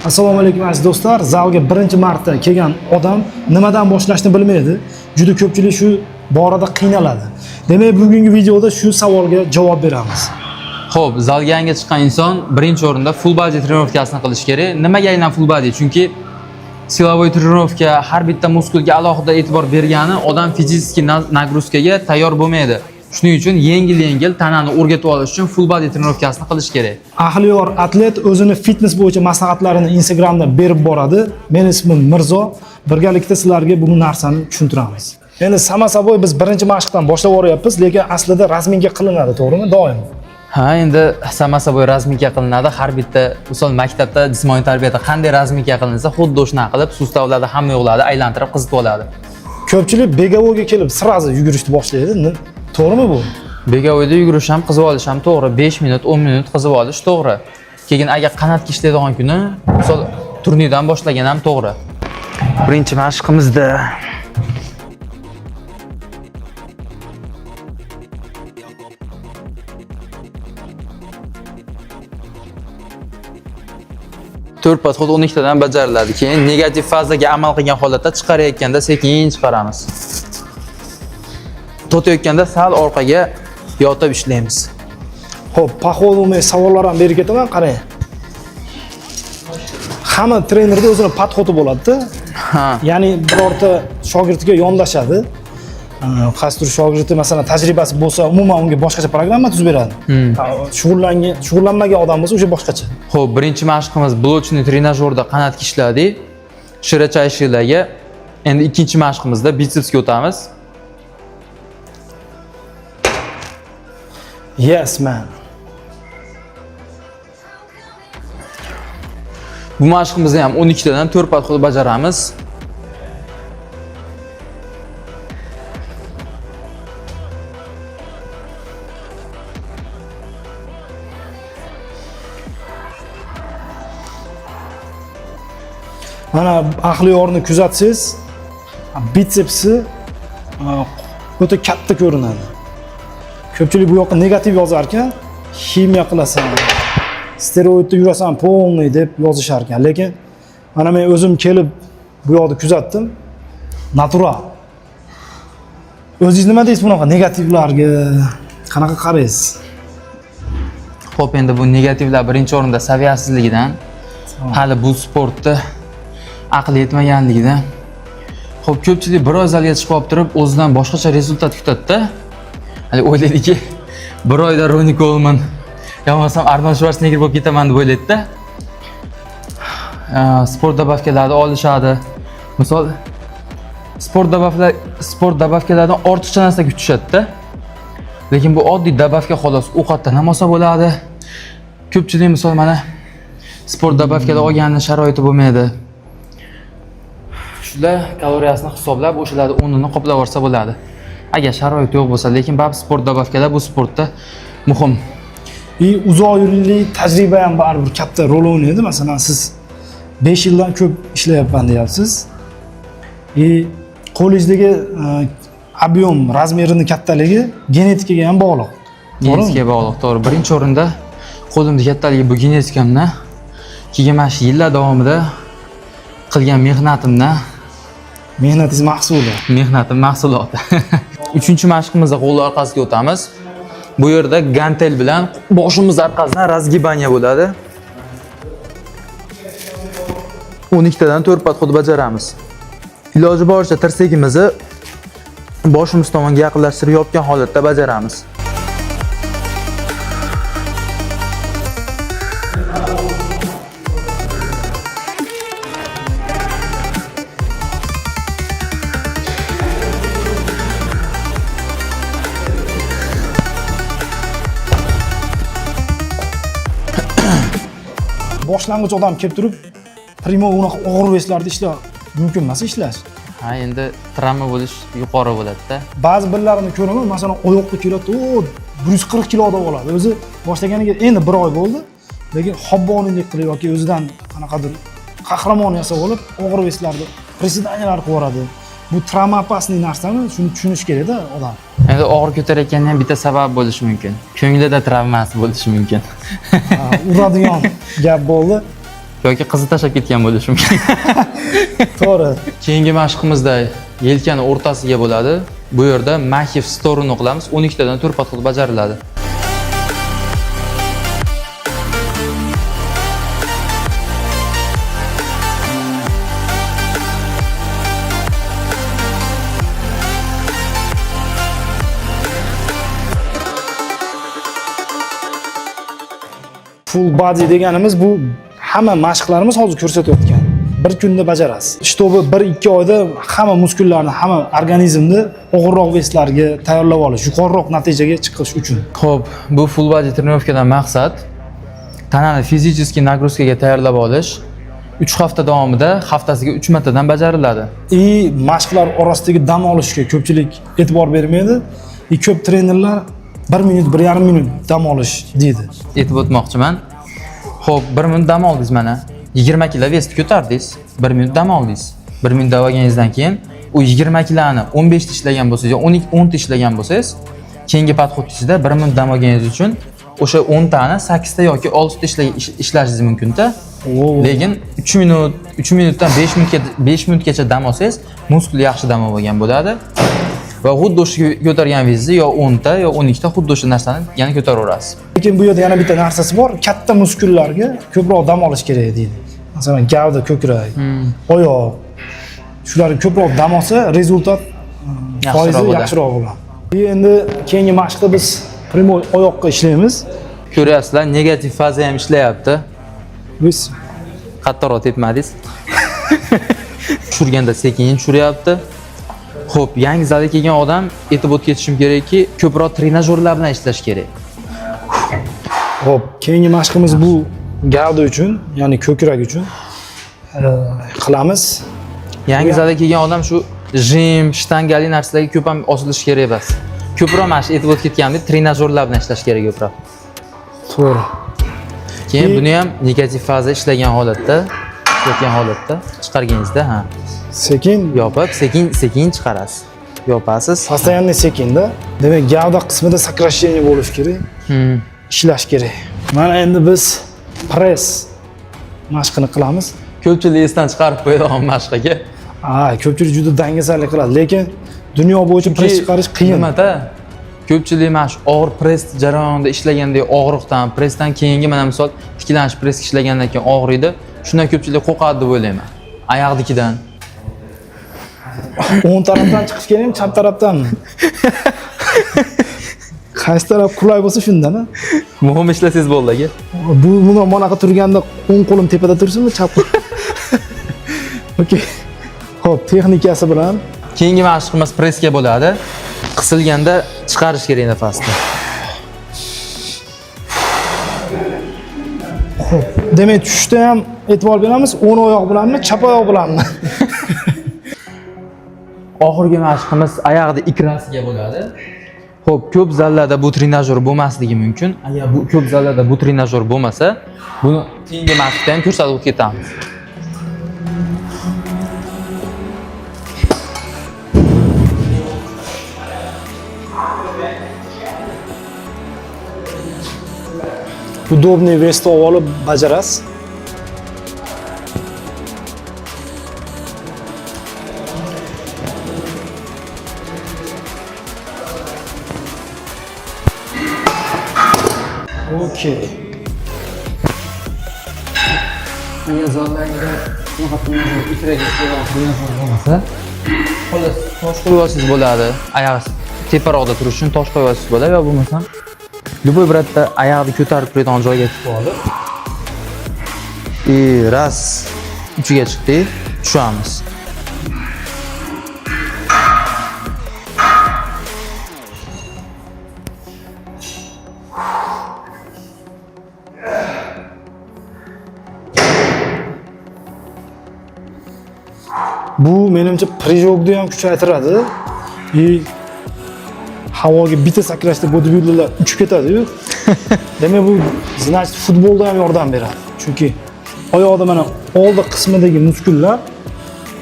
Assalomu alaykum aziz do'stlar. Zalga birinchi marta kelgan odam nimadan boshlashni bilmaydi. Juda ko'pchilik shu borada qiynaladi. Demak, bugungi videoda shu savolga javob beramiz. Xo'p, zalga yangi chiqqan inson birinchi o'rinda full body trenirovkasini qilish kerak. Nimaga aynan full body? Chunki silovoy trenirovka har bitta muskulga alohida e'tibor bergani odam fizический nagruskaga tayyor bo'lmaydi. Shuning uchun yengil tanani o'rgatib olish uchun full body trenirovkasini qilish kerak. Ahliyor atlet o'zini fitness bo'yicha maslahatlarini Instagramda berib boradi. Men ismim Mirzo. Birgalikda sizlarga bu narsani tushuntiramiz. Endi sama saboy biz birinchi mashqdan boshlab o'ryapmiz, lekin aslida razminga qilinadi, to'g'rimi? Doim. Ha, endi sama saboy razmika qilinadi. Har bitta misol maktabda jismoniy tarbiyada qanday razmika qilinsa, xuddi o'shanaqa qilib sustavlarda hamma yo'qlarni aylantirib qizitib oladi. Ko'pchilik begavoga kelib sirazi yugurishni boshlaydi. To'g'rimi bu? Begavoyda yugurish ham, qizib olish ham to'g'ri. 5 minut, 10 minut qizib olish to'g'ri. Keyin agar qanotga ishlaydigan kuni, misol turnirdan boshlagan ham to'g'ri. Birinchi mashqimizda to'rt podxod 12 tadan bajariladi. Keyin negativ fazaga amal qilgan holatda chiqarayotganda sekin chiqaramiz. Totayotganda sal orqaga yotib ishlaymiz. Xo'p, paxodumiy savollar ham berib ketaman, qarang. Hamma trenerda o'zini podxodi bo'ladi-da. Ha. Ya'ni birorta shogirdga yondashadi. Qaysidir shogirdi masalan tajribasi bo'lsa, umuman unga boshqacha programma tuzib beradi. Shug'ullanmagan odam bo'lsa o'sha boshqacha. Xo'p, birinchi mashqimiz blokchniy trenajyorda qanotga ishladik. Shirachayshillarga. Endi ikkinchi mashqimizda bitsepsga o'tamiz. Yes man. Bu mashqimizni ham 12 tadan 4 podxod bajaramiz. Mana ahliyorni kuzatsangiz, bitsepsi o'ta katta ko'rinadi. Ko'pchilik bu yoqqa negativ yozar ekan, ximiya qilasan, steroidda yurasan polniy deb yozishar ekan. Lekin mana men o'zim kelib bu yoqda kuzatdim. Natural. O'zingiz nima deysiz bunaqa negativlarga? Qanaqa qaraysiz? Xo'p, endi bu negativlar birinchi o'rinda saviyasizligidan, hali bu sportda aql yetmaganligidan. Xo'p, ko'pchilik bir oy zalga chiqib olib turib, o'zidan boshqacha rezultat kutadi-da. Hali o'ylaydiki, bir oyda Ronnie Coleman, yo'qmasam Arnold Schwarzenegger bo'lib ketaman deb o'ylaydi-da. Sport dabavkalarni olishadi. Misol sport dabavkalaridan ortiqcha narsa kutishadi-da. Lekin bu oddiy dabavka xolos, ovqatdan ham olsa bo'ladi. Ko'pchilik misol mana sport dabavkalar olganning sharoiti bo'lmaydi. Shular kaloriyasini hisoblab, o'shalarni o'rnini qoplab olsa bo'ladi. Agar sharoit yo'q bo'lsa, lekin bab sport dabavkalar bu sportda muhim. Uzoq yillik tajriba ham baribir katta rol o'ynaydi. Masalan, siz 5 yildan ko'p ishlayapman deyapsiz. Qo'lingizdagi ob'yom, razmerining kattaligi genetikaga ham bog'liq. Genetikaga bog'liq, to'g'ri. Birinchi o'rinda qo'limning kattaligi bu genetikamdan, keyin mana shu yillar davomida qilgan mehnatimdan, mehnatingiz mahsuli. Mehnatim mahsuloti. Uchinchi mashqimizda qo'l orqasiga o'tamiz. Bu yerda gantel bilan boshimiz orqasidan razgibaniya bo'ladi. 12 tadan 4 podxod bajaramiz. Iloji boricha tirsagimizni boshimiz tomonga yaqinlashtirib yopgan holatda bajaramiz. Boshlang'ich odam kelib turib, primo unaqa og'ir veslarda ishlash mumkin emas ishlash. Ha, endi travma bo'lish yuqori bo'ladi-da. Ba'zi birlarini ko'raman, masalan, oyoqqa keladi, 140 kiloda oladi. O'zi boshlaganiga endi 1 oy bo'ldi, lekin hobboniylik qilib yoki o'zidan qanaqadir qahramon yasab olib, og'ir veslarda prisedaniyalar qilib yoradi. Bu travmapasniy narsami? Shuni tushunish kerak-da odam. Endi og'ir ko'tarayotganda ham bitta sabab bo'lishi mumkin. Ko'nglida travmasi bo'lishi mumkin. Uradigan gap bo'ldi. yoki qizi tashlab ketgan bo'lishi mumkin. To'g'ri. Keyingi mashqimizda yelkani o'rtasiga bo'ladi. Bu yerda Mahiv storini qilamiz. 12 tadan 4 podxod bajariladi. Full body deganimiz bu hamma mashqlarimiz hozir ko'rsatayotgan. Bir kunda bajarasiz. Shtobi 1-2 oyda hamma muskullarni, hamma organizmni og'irroq veslarga tayyorlab olish, yuqoriroq natijaga chiqish uchun. Xo'p, bu full body trenirovkadan maqsad tanani fizический nagruzkaga tayyorlab olish. 3 hafta davomida haftasiga 3 martadan bajariladi. Mashqlar orasidagi dam olishga ko'pchilik e'tibor bermaydi. Ko'p trenerlar 1 minut, 1,5 minut dam olish deydi. Aytib o'tmoqchiman. Xo'p, 1 minut dam oldingiz mana. 20 kg vest ko'tardingiz, 1 minut dam oldingiz. 1 minut dam olganingizdan keyin u 20 kgni 15 ta ishlagan bo'lsangiz, 10 ta ishlagan bo'lsangiz, keyingi podxodingizda 1 minut dam olganingiz uchun o'sha 10 tani 8 ta yoki 6 ta ishlashingiz mumkin-da. Lekin 3 minutdan 5 minutgacha dam olsangiz, muskul yaxshi dam olgan bo'ladi. Va xuddi o'sha ko'targaningizni yo 10 ta yo 12 ta xuddi o'sha narsani yana ko'taraverasiz. Lekin bu yerda yana bitta narsasi bor. Katta muskullarga ko'proq dam olish kerak deydi. Masalan, gavda, ko'krak, oyoq. Shularga ko'proq dam olsa, rezultat foizi yaxshiroq bo'ladi. Endi keyingi mashqda biz primoy oyoqqa ishlaymiz. Ko'ryapsizlar, negativ faza ham ishlayapti. Biz Qattiqroq tepmadingiz. Tushirganda sekin tushiryapti. Xo'p, yangi zalga kelgan odam aytib o'tib ketishim kerakki, ko'proq trenajyorlar bilan ishlash kerak. Xo'p, keyingi mashqimiz bu gavda uchun, ya'ni ko'krak uchun qilamiz. Yangi zalga kelgan odam shu jim, shtangali narsalarga ko'p ham osilish kerak emas. Ko'proq mana shu aytib o'tib ketganimdek trenajyorlar bilan ishlash kerak ko'proq. To'g'ri. Keyin buni ham negativ faza ishlagan holatda chiqarganingizda, sekin yopib, sekin chiqarasiz. Yopasiz. Постоянно sekinda. Demak, gavda qismida сокращение bo'lish kerak. Ishlash kerak. Mana endi biz press mashqini qilamiz. Ko'pchilik esdan chiqarib qo'yadigan mashq aka. Ko'pchilik juda dangasalik qiladi, lekin dunyo bo'yicha press chiqarish qiyin. Nimada? Ko'pchilik mana shu og'ir press jarayonida ishlagandek og'riqdan, pressdan keyingi mana misol tiklanish press ishlagandan keyin og'riydi. Shundan ko'pchilik qo'rqadi deb o'ylayman. Oyoqdikidan. O'ng tarafdan chiqish kerakmi, chap tarafdanmi? Qaysi taraf qulay bo'lsa shundan. Muhim ishlasangiz bo'ldi aka. Bu bunaqa turganda o'ng qo'lim tepada tursinmi, chap qo'l? Okey. Xo'p, texnikasi bilan keyingi mashqimiz pressga bo'ladi. Qisilganda chiqarish kerak nafasni. Xo'p, demak, tushishda ham e'tibor beramiz, o'ng oyoq bilanmi, chap oyoq bilanmi? Oxirgi mashqimiz oyoqda ikrasiga bo'ladi. Xo'p, ko'p zallarda bu trenajyor bo'lmasligi mumkin. Agar bu ko'p zallarda bu trenajyor bo'lmasa, buni keyingi mashqda ham ko'rsatib o'tib ketamiz. Удобный вес olib bajarasiz. Okey. Bu zallarga bo'lmasa, xolos tosh qo'yasiz bo'ladi. Oyoq teparoqda turish uchun tosh qo'yasiz bo'ladi yo bo'lmasam любой biratda oyoqni ko'tarib turadigan joyga chiqib olib. Ras uchiga chiqdik, tushamiz. Bu menimcha prejokni ham kuchaytiradi. Havoga bitta sakrashda bodybuilderlar uchib ketadi-yu. Demak, bu значит futbolda ham yordam beradi. Chunki oyoqda mana oldi qismidagi muskullar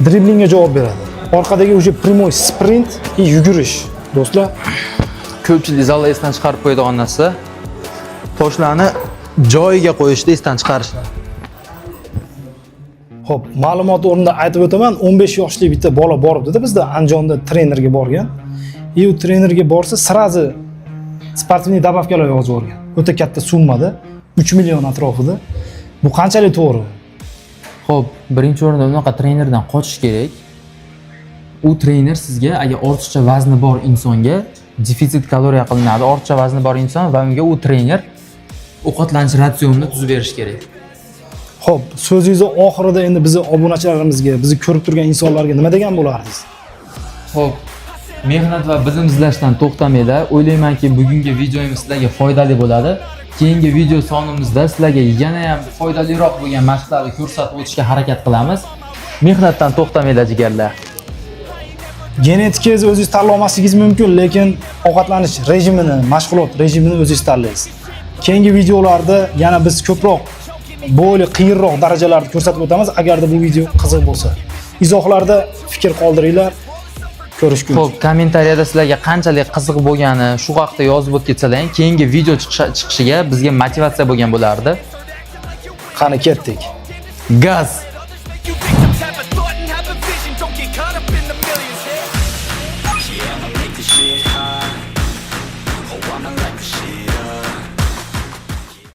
driblingga javob beradi. Orqadagi o'sha primoy sprint yugurish. Do'stlar, Ko'pchilik zalda esdan chiqarib qo'yadigan narsa toshlarni joyiga qo'yishda esdan chiqarishlar. Xo'p, ma'lumot o'rnida aytib o'taman, 15 yoshli bitta bola boribdi-da bizda Andijonda trenerga borgan. U trenerga borsa, sirazi sportniy dabavkalar yozib yuborgan. O'ta katta summada, 3 million atrofida. Bu qanchalik to'g'ri? Xo'p, birinchi o'rinda unaqa trenerdan qochish kerak. U trener sizga agar ortiqcha vazni bor insonga defitsit kaloriya qilinadi. Ortiqcha vazni bor inson va unga u trener ovqatlanish ratsionini tuzib berish kerak. Xo'p, so'zingizni oxirida endi bizni obunachilarimizga, bizni ko'rib turgan insonlarga nima degan bo'lardingiz? Xo'p, mehnat va bilim izlashdan to'xtamanglar. O'ylaymanki, bugungi videomiz sizlarga foydali bo'ladi. Keyingi video sonimizda sizlarga yana ham foydaliroq bo'lgan mashqlarni ko'rsatib o'tishga harakat qilamiz. Mehnatdan to'xtamanglar jigarlar. Genetikangizni o'zingiz tanlamasligingiz mumkin, lekin ovqatlanish rejimini, mashg'ulot rejimini o'zingiz tanlaysiz. Keyingi videolarda yana biz ko'proq bo'li qiyinroq darajalarni ko'rsatib o'tamiz agarda bu video qiziq bo'lsa. Izohlarda fikr qoldiringlar. Ko'rishguncha. Xo'p, kommentariyada sizlarga qanchalik qiziq bo'lgani shu haqda yozib o'tib ketsalar, keyingi video chiqishiga bizga motivatsiya bo'lgan bo'lardi. Qani ketdik. Gaz!